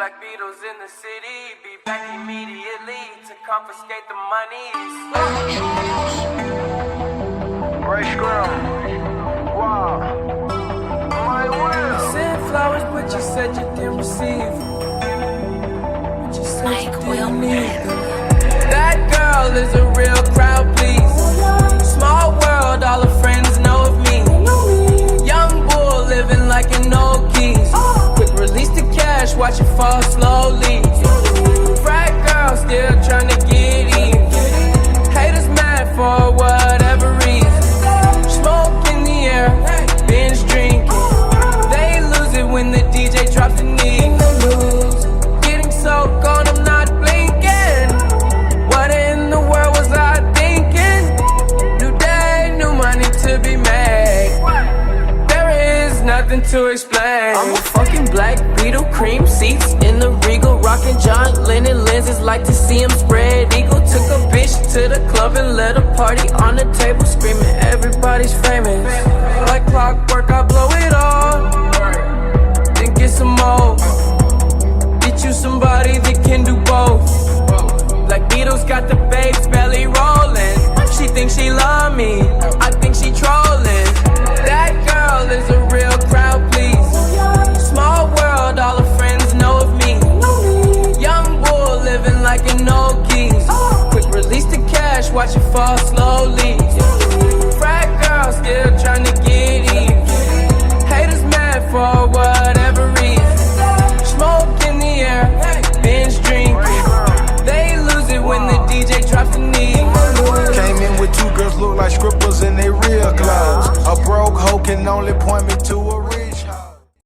Black Beatles in the city, be back immediately to confiscate the monies. Ray Scrum. Wow. My will. You sent flowers, but you said you didn't receive them. But you said you didn't need them. That girl is a real crowd, please. Small world, all her friends know of me. Young bull living like an old geese. Quick release the cash, watch it fall slowly. Frat girl still trying to get even. Haters mad for whatever reason. Smoke in the air, binge drinking. They lose it when the DJ drops the knee. Getting so gone, I'm not blinking. What in the world was I thinking? New day, new money to be made. There is nothing to explain. I'm a fucking Black Beetle, cream seats in the Regal, rocking John Lennon lenses, like to see him spread eagle. Took a bitch to the club and let a party on the table, screaming everybody's famous. Like clockwork, I blow it all, then get some more. Get you somebody that can do both. Black Beatles got the babes belly rolling. She thinks she love me, I think she trolling. That girl is a real crowd, please. Small world, all her friends know of me. Young bull living like an old geese. Quick release the cash, watch it fall slowly. Frat girl still trying to get even. Haters mad for whatever reason. Smoke in the air, binge drinking. They lose it when the DJ drops the knee. Came in with two girls look like strippers in their real clothes. A broke hoe can only point me to a real